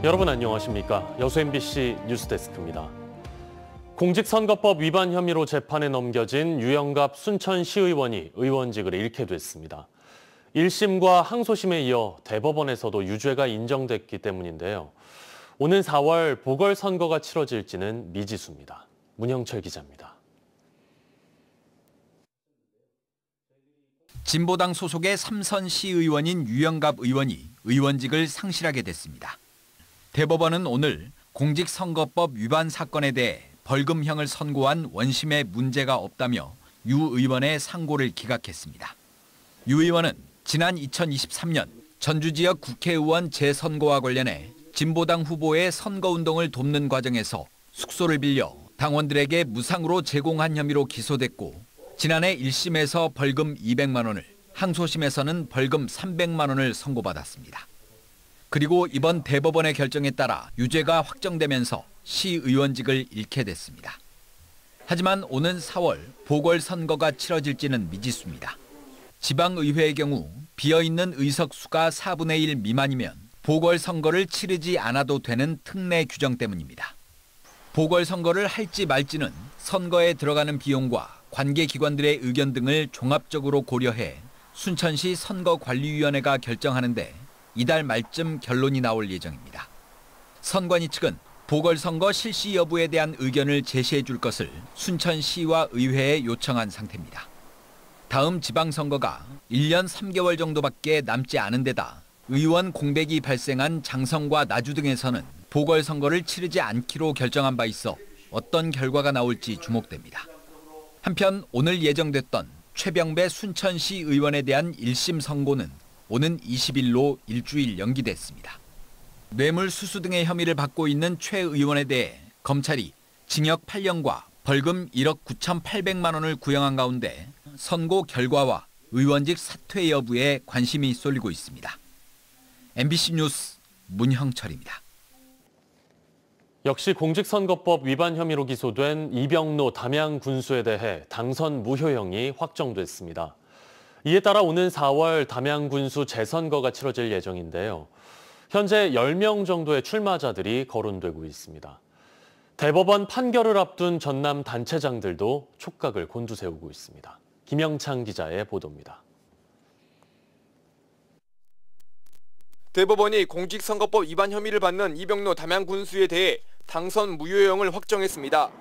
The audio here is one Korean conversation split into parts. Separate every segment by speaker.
Speaker 1: 여러분 안녕하십니까? 여수 MBC 뉴스데스크입니다. 공직선거법 위반 혐의로 재판에 넘겨진 유영갑 순천시의원이 의원직을 잃게 됐습니다. 1심과 항소심에 이어 대법원에서도 유죄가 인정됐기 때문인데요. 오는 4월 보궐선거가 치러질지는 미지수입니다. 문형철 기자입니다.
Speaker 2: 진보당 소속의 삼선 시의원인 유영갑 의원이 의원직을 상실하게 됐습니다. 대법원은 오늘 공직선거법 위반 사건에 대해 벌금형을 선고한 원심에 문제가 없다며 유 의원의 상고를 기각했습니다. 유 의원은 지난 2023년 전주 지역 국회의원 재선거와 관련해 진보당 후보의 선거운동을 돕는 과정에서 숙소를 빌려 당원들에게 무상으로 제공한 혐의로 기소됐고 지난해 1심에서 벌금 200만 원을, 항소심에서는 벌금 300만 원을 선고받았습니다. 그리고 이번 대법원의 결정에 따라 유죄가 확정되면서 시의원직을 잃게 됐습니다. 하지만 오는 4월 보궐선거가 치러질지는 미지수입니다. 지방의회의 경우 비어있는 의석 수가 4분의 1 미만이면 보궐선거를 치르지 않아도 되는 특례 규정 때문입니다. 보궐선거를 할지 말지는 선거에 들어가는 비용과 관계기관들의 의견 등을 종합적으로 고려해 순천시 선거관리위원회가 결정하는데 이달 말쯤 결론이 나올 예정입니다. 선관위 측은 보궐선거 실시 여부에 대한 의견을 제시해 줄 것을 순천시와 의회에 요청한 상태입니다. 다음 지방선거가 1년 3개월 정도밖에 남지 않은 데다 의원 공백이 발생한 장성과 나주 등에서는 보궐선거를 치르지 않기로 결정한 바 있어 어떤 결과가 나올지 주목됩니다. 한편 오늘 예정됐던 최병배 순천시 의원에 대한 1심 선고는 오는 20일로 일주일 연기됐습니다. 뇌물수수 등의 혐의를 받고 있는 최 의원에 대해 검찰이 징역 8년과 벌금 1억 9,800만 원을 구형한 가운데 선고 결과와 의원직 사퇴 여부에 관심이 쏠리고 있습니다. MBC 뉴스 문형철입니다.
Speaker 1: 역시 공직선거법 위반 혐의로 기소된 이병로 담양 군수에 대해 당선 무효형이 확정됐습니다. 이에 따라 오는 4월 담양 군수 재선거가 치러질 예정인데요. 현재 10명 정도의 출마자들이 거론되고 있습니다. 대법원 판결을 앞둔 전남 단체장들도 촉각을 곤두세우고 있습니다. 김영창 기자의 보도입니다.
Speaker 3: 대법원이 공직선거법 위반 혐의를 받는 이병로 담양 군수에 대해 당선 무효형을 확정했습니다.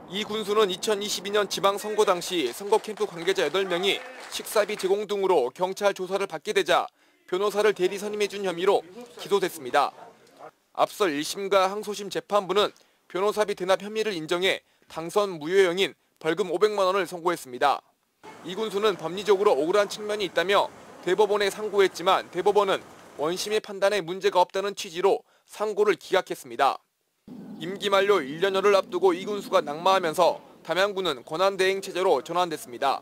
Speaker 3: 이 군수는 2022년 지방선거 당시 선거 캠프 관계자 8명이 식사비 제공 등으로 경찰 조사를 받게 되자 변호사를 대리 선임해준 혐의로 기소됐습니다. 앞서 1심과 항소심 재판부는 변호사비 대납 혐의를 인정해 당선 무효형인 벌금 500만 원을 선고했습니다. 이 군수는 법리적으로 억울한 측면이 있다며 대법원에 상고했지만 대법원은 원심의 판단에 문제가 없다는 취지로 상고를 기각했습니다. 임기 만료 1년여를 앞두고 이 군수가 낙마하면서 담양군은 권한대행 체제로 전환됐습니다.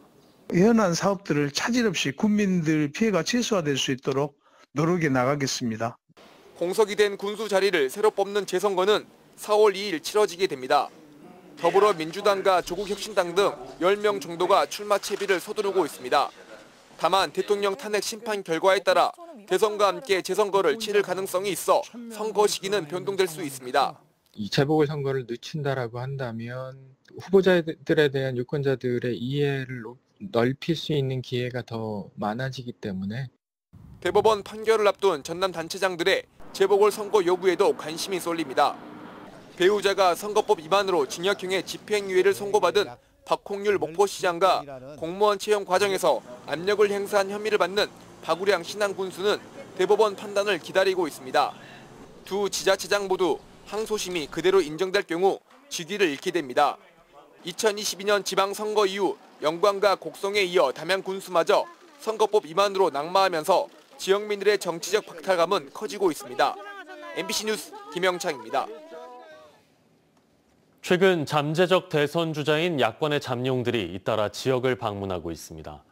Speaker 4: 현안 사업들을 차질 없이 국민들 피해가 최소화될 수 있도록 노력해 나가겠습니다.
Speaker 3: 공석이 된 군수 자리를 새로 뽑는 재선거는 4월 2일 치러지게 됩니다. 더불어민주당과 조국혁신당 등 10명 정도가 출마 채비를 서두르고 있습니다. 다만 대통령 탄핵 심판 결과에 따라 대선과 함께 재선거를 치를 가능성이 있어 선거 시기는 변동될 수 있습니다.
Speaker 5: 이 재보궐선거를 늦춘다라고 한다면 후보자들에 대한 유권자들의 이해를 넓힐 수 있는 기회가 더 많아지기 때문에
Speaker 3: 대법원 판결을 앞둔 전남 단체장들의 재보궐선거 여부에도 관심이 쏠립니다. 배우자가 선거법 위반으로 징역형의 집행유예를 선고받은 박홍률 목포시장과 공무원 채용 과정에서 압력을 행사한 혐의를 받는 박우량 신안군수는 대법원 판단을 기다리고 있습니다. 두 지자체장 모두 항소심이 그대로 인정될 경우 직위를 잃게 됩니다. 2022년 지방선거 이후 영광과 곡성에 이어 담양 군수마저 선거법 위반으로 낙마하면서 지역민들의 정치적 박탈감은 커지고 있습니다. MBC 뉴스 김영창입니다.
Speaker 1: 최근 잠재적 대선 주자인 야권의 잠룡들이 잇따라 지역을 방문하고 있습니다.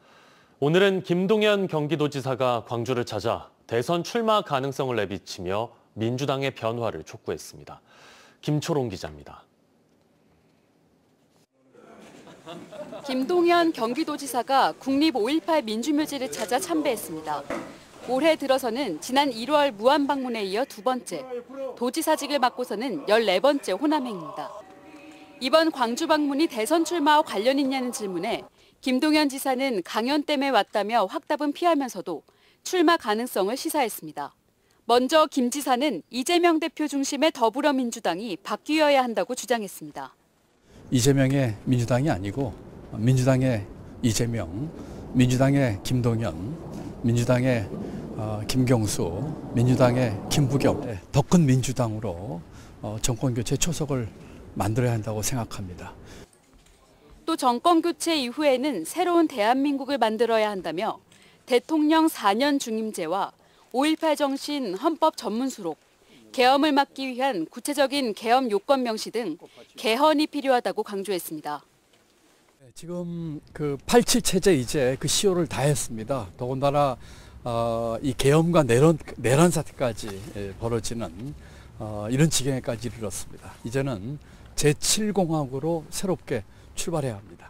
Speaker 1: 오늘은 김동연 경기도지사가 광주를 찾아 대선 출마 가능성을 내비치며 민주당의 변화를 촉구했습니다. 김초롱 기자입니다.
Speaker 6: 김동연 경기도지사가 국립 5.18 민주묘지를 찾아 참배했습니다. 올해 들어서는 지난 1월 무안 방문에 이어 두 번째, 도지사직을 맡고서는 14번째 호남행입니다. 이번 광주 방문이 대선 출마와 관련 있냐는 질문에 김동연 지사는 강연 때문에 왔다며 확답은 피하면서도 출마 가능성을 시사했습니다. 먼저 김 지사는 이재명 대표 중심의 더불어민주당이 바뀌어야 한다고 주장했습니다.
Speaker 7: 이재명의 민주당이 아니고 민주당의 이재명, 민주당의 김동연, 민주당의 김경수, 민주당의 김부겸, 더 큰 민주당으로 정권교체 초석을 만들어야 한다고 생각합니다.
Speaker 6: 또 정권교체 이후에는 새로운 대한민국을 만들어야 한다며 대통령 4년 중임제와 5.18 정신 헌법 전문수록, 계엄을 막기 위한 구체적인 계엄 요건 명시 등 개헌이 필요하다고 강조했습니다.
Speaker 7: 지금 그 87 체제 이제 그 시효를 다했습니다. 더군다나 이 계엄과 내란 사태까지 벌어지는 이런 지경에까지 이르렀습니다. 이제는 제7공화국으로 새롭게 출발해야 합니다.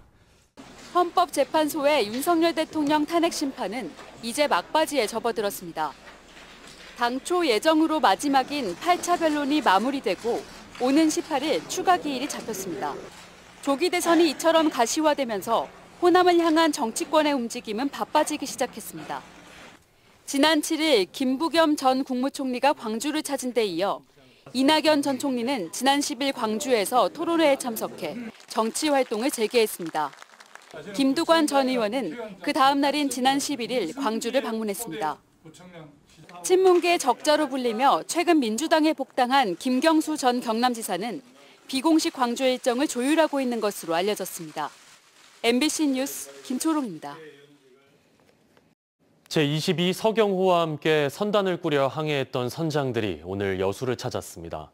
Speaker 6: 헌법재판소의 윤석열 대통령 탄핵 심판은 이제 막바지에 접어들었습니다. 당초 예정으로 마지막인 8차 변론이 마무리되고 오는 18일 추가 기일이 잡혔습니다. 조기 대선이 이처럼 가시화되면서 호남을 향한 정치권의 움직임은 바빠지기 시작했습니다. 지난 7일 김부겸 전 국무총리가 광주를 찾은 데 이어 이낙연 전 총리는 지난 10일 광주에서 토론회에 참석해 정치 활동을 재개했습니다. 김두관 전 의원은 그 다음 날인 지난 11일 광주를 방문했습니다. 친문계 적자로 불리며 최근 민주당에 복당한 김경수 전 경남지사는 비공식 광주 일정을 조율하고 있는 것으로 알려졌습니다. MBC 뉴스 김초롱입니다.
Speaker 1: 제22 서경호와 함께 선단을 꾸려 항해했던 선장들이 오늘 여수를 찾았습니다.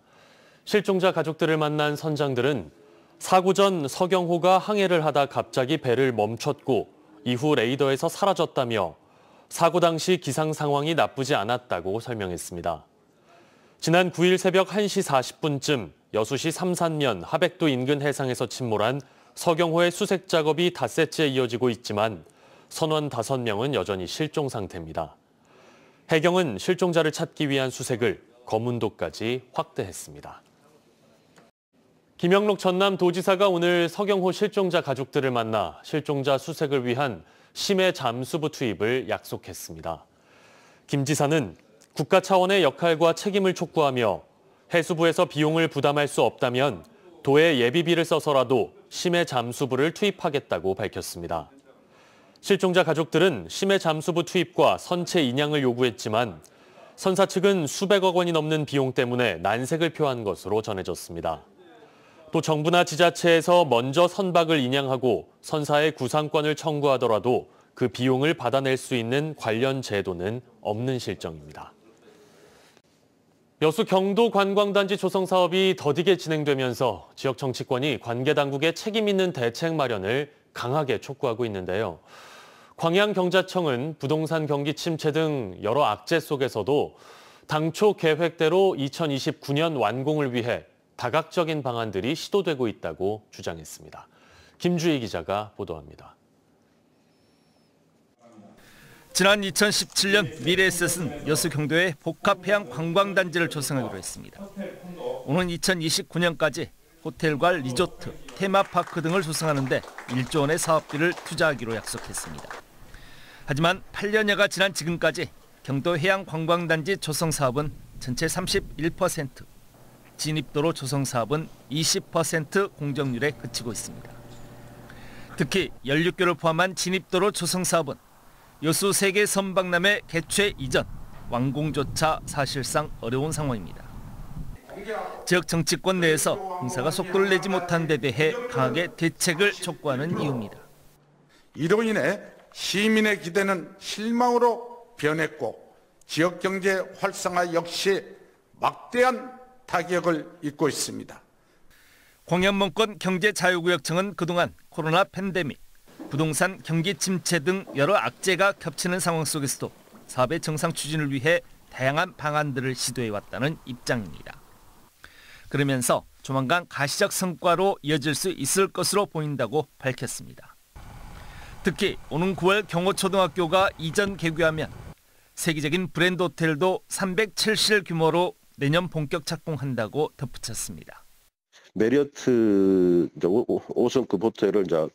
Speaker 1: 실종자 가족들을 만난 선장들은 사고 전 서경호가 항해를 하다 갑자기 배를 멈췄고 이후 레이더에서 사라졌다며 사고 당시 기상 상황이 나쁘지 않았다고 설명했습니다. 지난 9일 새벽 1시 40분쯤 여수시 삼산면 하백도 인근 해상에서 침몰한 서경호의 수색 작업이 닷새째 이어지고 있지만 선원 5명은 여전히 실종 상태입니다. 해경은 실종자를 찾기 위한 수색을 거문도까지 확대했습니다. 김영록 전남도지사가 오늘 서경호 실종자 가족들을 만나 실종자 수색을 위한 심해 잠수부 투입을 약속했습니다. 김 지사는 국가 차원의 역할과 책임을 촉구하며 해수부에서 비용을 부담할 수 없다면 도에 예비비를 써서라도 심해 잠수부를 투입하겠다고 밝혔습니다. 실종자 가족들은 심해 잠수부 투입과 선체 인양을 요구했지만 선사 측은 수백억 원이 넘는 비용 때문에 난색을 표한 것으로 전해졌습니다. 또 정부나 지자체에서 먼저 선박을 인양하고 선사의 구상권을 청구하더라도 그 비용을 받아낼 수 있는 관련 제도는 없는 실정입니다. 여수 경도 관광단지 조성 사업이 더디게 진행되면서 지역 정치권이 관계 당국의 책임 있는 대책 마련을 강하게 촉구하고 있는데요. 광양경자청은 부동산 경기 침체 등 여러 악재 속에서도 당초 계획대로 2029년 완공을 위해 다각적인 방안들이 시도되고 있다고 주장했습니다. 김주희 기자가 보도합니다.
Speaker 2: 지난 2017년 미래에셋은 여수 경도에 복합해양 관광단지를 조성하기로 했습니다. 오는 2029년까지 호텔과 리조트, 테마파크 등을 조성하는 데 1조 원의 사업비를 투자하기로 약속했습니다. 하지만 8년여가 지난 지금까지 경도 해양관광단지 조성 사업은 전체 31%, 진입도로 조성 사업은 20% 공정률에 그치고 있습니다. 특히 연륙교를 포함한 진입도로 조성 사업은 여수 세계 선박람회 개최 이전 완공조차 사실상 어려운 상황입니다. 지역 정치권 내에서 공사가 속도를 내지 못한 데 대해 강하게 대책을 촉구하는 이유입니다.
Speaker 8: 이로 인해 시민의 기대는 실망으로 변했고 지역 경제 활성화 역시 막대한 타격을 입고 있습니다.
Speaker 2: 광양문권 경제자유구역청은 그동안 코로나 팬데믹, 부동산 경기 침체 등 여러 악재가 겹치는 상황 속에서도 사업의 정상 추진을 위해 다양한 방안들을 시도해왔다는 입장입니다. 그러면서 조만간 가시적 성과로 이어질 수 있을 것으로 보인다고 밝혔습니다. 특히 오는 9월 경호초등학교가 이전 개교하면
Speaker 9: 세계적인 브랜드 호텔도 307실 규모로 내년 본격 착공한다고 덧붙였습니다.
Speaker 10: 메리어트 5성급 호텔을 이제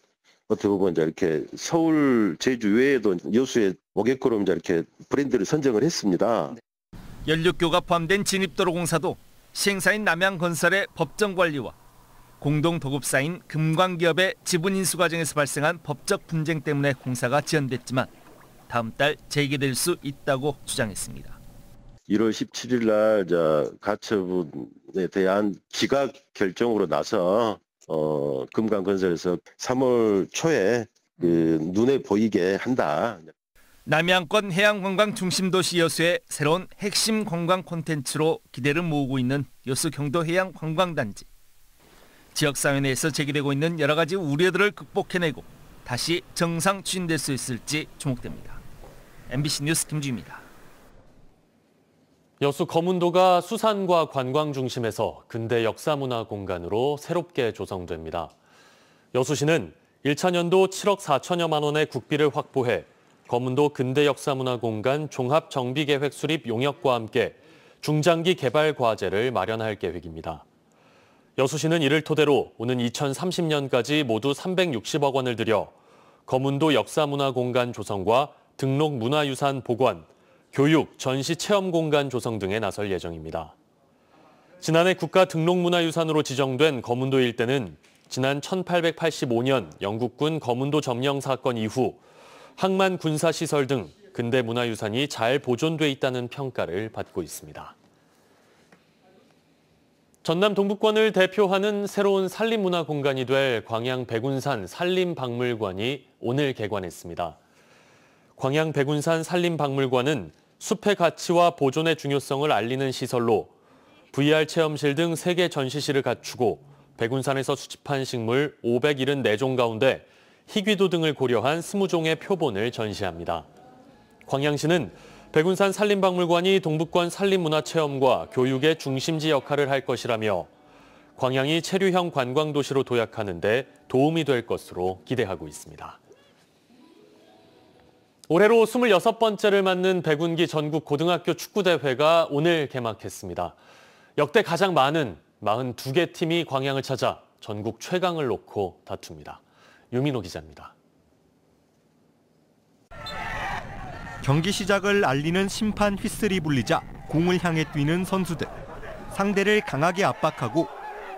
Speaker 10: 어떻게 보면 이제 이렇게 서울, 제주 외에도 여수에 오게끔 이제 이렇게 브랜드를 선정을 했습니다.
Speaker 9: 연륙교가 포함된 진입도로공사도 시행사인 남양건설의 법정 관리와 공동 도급사인 금광기업의 지분 인수 과정에서 발생한 법적 분쟁 때문에 공사가 지연됐지만 다음 달 재개될 수 있다고 주장했습니다.
Speaker 10: 1월 17일 날 가처분에 대한 기각 결정으로 나서 금강건설에서 3월 초에 눈에 보이게 한다.
Speaker 9: 남양권 해양관광 중심도시 여수의 새로운 핵심 관광 콘텐츠로 기대를 모으고 있는 여수 경도 해양관광단지. 지역사회 내에서 제기되고 있는 여러 가지 우려들을 극복해내고 다시 정상 추진될 수 있을지 주목됩니다. MBC 뉴스 김주희입니다.
Speaker 1: 여수 거문도가 수산과 관광 중심에서 근대 역사문화 공간으로 새롭게 조성됩니다. 여수시는 1차년도 7억 4천여만 원의 국비를 확보해 거문도 근대 역사문화 공간 종합 정비계획 수립 용역과 함께 중장기 개발 과제를 마련할 계획입니다. 여수시는 이를 토대로 오는 2030년까지 모두 360억 원을 들여 거문도 역사문화 공간 조성과 등록 문화유산 보관, 교육, 전시 체험 공간 조성 등에 나설 예정입니다. 지난해 국가 등록문화유산으로 지정된 거문도 일대는 지난 1885년 영국군 거문도 점령 사건 이후 항만 군사시설 등 근대 문화유산이 잘 보존돼 있다는 평가를 받고 있습니다. 전남 동북권을 대표하는 새로운 산림문화 공간이 될 광양 백운산 산림박물관이 오늘 개관했습니다. 광양 백운산 산림박물관은 숲의 가치와 보존의 중요성을 알리는 시설로 VR 체험실 등 3개 전시실을 갖추고 백운산에서 수집한 식물 574종 가운데 희귀도 등을 고려한 20종의 표본을 전시합니다. 광양시는 백운산 산림박물관이 동북권 산림문화체험과 교육의 중심지 역할을 할 것이라며 광양이 체류형 관광도시로 도약하는 데 도움이 될 것으로 기대하고 있습니다. 올해로 26번째를 맞는 백운기 전국 고등학교 축구대회가 오늘 개막했습니다. 역대 가장 많은 42개 팀이 광양을 찾아 전국 최강을 놓고 다툽니다. 유민호 기자입니다.
Speaker 11: 경기 시작을 알리는 심판 휘슬이 불리자 공을 향해 뛰는 선수들. 상대를 강하게 압박하고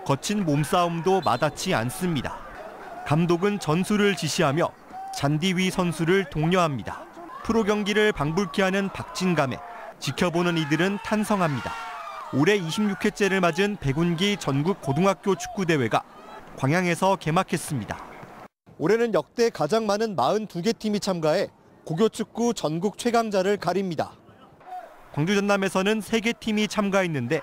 Speaker 11: 거친 몸싸움도 마다치 않습니다. 감독은 전술을 지시하며 잔디 위 선수를 독려합니다. 프로 경기를 방불케 하는 박진감에 지켜보는 이들은 탄성합니다. 올해 26회째를 맞은 백운기 전국 고등학교 축구대회가 광양에서 개막했습니다.
Speaker 12: 올해는 역대 가장 많은 42개 팀이 참가해 고교축구 전국 최강자를 가립니다.
Speaker 11: 광주 전남에서는 3개 팀이 참가했는데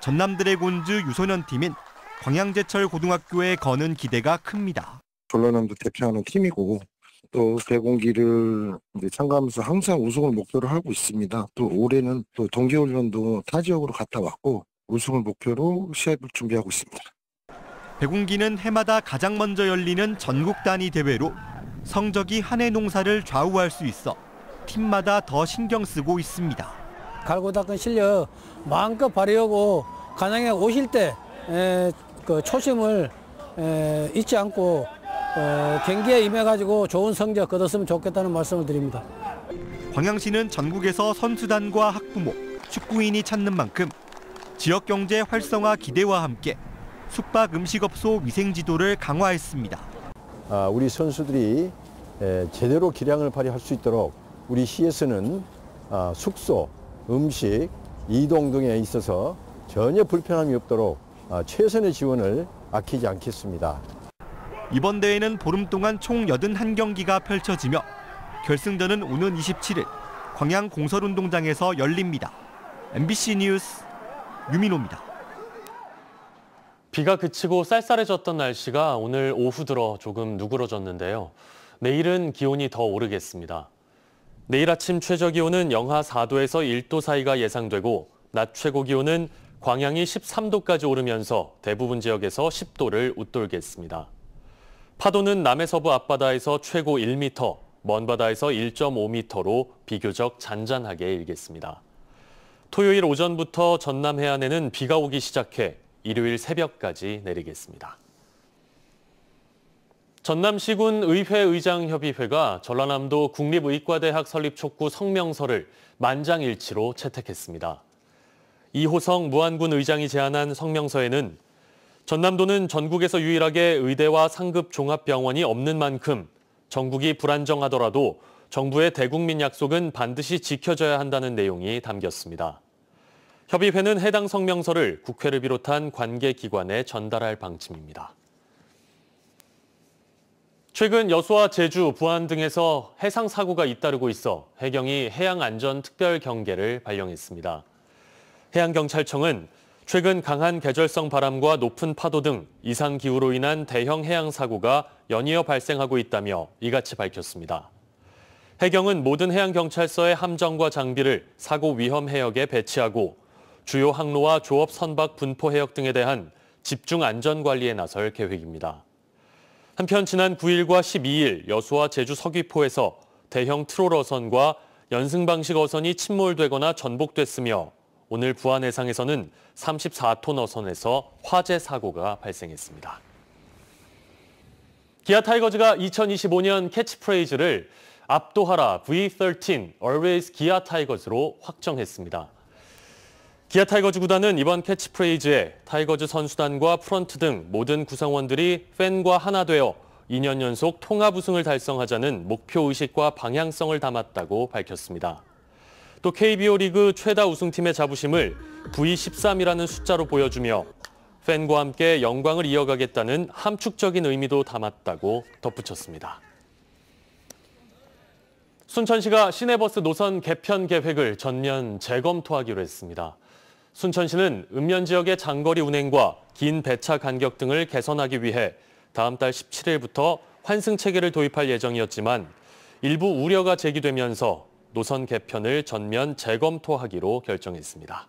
Speaker 11: 전남 드래곤즈 유소년 팀인 광양제철 고등학교에 거는 기대가 큽니다.
Speaker 13: 전라남도 대표하는 팀이고 또 백운기를 참가하면서 항상 우승을 목표로 하고 있습니다. 또 올해는 또 동계훈련도 타 지역으로 갔다 왔고 우승을 목표로 시합을 준비하고 있습니다.
Speaker 11: 백운기는 해마다 가장 먼저 열리는 전국 단위 대회로 성적이 한 해 농사를 좌우할 수 있어 팀마다 더 신경 쓰고 있습니다.
Speaker 14: 갈고 닦은 실력 마음껏 발휘하고 간양에 오실 때 그 초심을 잊지 않고 경기에 임해가지고 좋은 성적 거뒀으면 좋겠다는 말씀을 드립니다.
Speaker 11: 광양시는 전국에서 선수단과 학부모, 축구인이 찾는 만큼 지역 경제 활성화 기대와 함께 숙박 음식업소 위생 지도를 강화했습니다.
Speaker 15: 우리 선수들이 제대로 기량을 발휘할 수 있도록 우리 시에서는 숙소, 음식, 이동 등에 있어서 전혀 불편함이 없도록 최선의 지원을 아끼지 않겠습니다.
Speaker 11: 이번 대회는 보름 동안 총 81경기가 펼쳐지며 결승전은 오는 27일 광양 공설운동장에서 열립니다. MBC 뉴스 유민호입니다.
Speaker 1: 비가 그치고 쌀쌀해졌던 날씨가 오늘 오후 들어 조금 누그러졌는데요. 내일은 기온이 더 오르겠습니다. 내일 아침 최저 기온은 영하 4도에서 1도 사이가 예상되고 낮 최고 기온은 광양이 13도까지 오르면서 대부분 지역에서 10도를 웃돌겠습니다. 파도는 남해서부 앞바다에서 최고 1m, 먼 바다에서 1.5m로 비교적 잔잔하게 일겠습니다. 토요일 오전부터 전남 해안에는 비가 오기 시작해 일요일 새벽까지 내리겠습니다. 전남시군 의회의장협의회가 전라남도 국립의과대학 설립 촉구 성명서를 만장일치로 채택했습니다. 이호성 무안군 의장이 제안한 성명서에는 전남도는 전국에서 유일하게 의대와 상급 종합병원이 없는 만큼 전국이 불안정하더라도 정부의 대국민 약속은 반드시 지켜져야 한다는 내용이 담겼습니다. 협의회는 해당 성명서를 국회를 비롯한 관계기관에 전달할 방침입니다. 최근 여수와 제주, 부안 등에서 해상 사고가 잇따르고 있어 해경이 해양안전특별경계를 발령했습니다. 해양경찰청은 최근 강한 계절성 바람과 높은 파도 등 이상기후로 인한 대형 해양 사고가 연이어 발생하고 있다며 이같이 밝혔습니다. 해경은 모든 해양경찰서의 함정과 장비를 사고 위험 해역에 배치하고 주요 항로와 조업 선박 분포 해역 등에 대한 집중 안전관리에 나설 계획입니다. 한편 지난 9일과 12일 여수와 제주 서귀포에서 대형 트롤 어선과 연승 방식 어선이 침몰되거나 전복됐으며 오늘 부안 해상에서는 34톤 어선에서 화재 사고가 발생했습니다. 기아 타이거즈가 2025년 캐치프레이즈를 압도하라 V13 Always 기아 타이거즈로 확정했습니다. 기아 타이거즈 구단은 이번 캐치프레이즈에 타이거즈 선수단과 프런트 등 모든 구성원들이 팬과 하나 되어 2년 연속 통합 우승을 달성하자는 목표의식과 방향성을 담았다고 밝혔습니다. 또 KBO 리그 최다 우승팀의 자부심을 V13이라는 숫자로 보여주며 팬과 함께 영광을 이어가겠다는 함축적인 의미도 담았다고 덧붙였습니다. 순천시가 시내버스 노선 개편 계획을 전면 재검토하기로 했습니다. 순천시는 읍면 지역의 장거리 운행과 긴 배차 간격 등을 개선하기 위해 다음 달 17일부터 환승 체계를 도입할 예정이었지만 일부 우려가 제기되면서 노선 개편을 전면 재검토하기로 결정했습니다.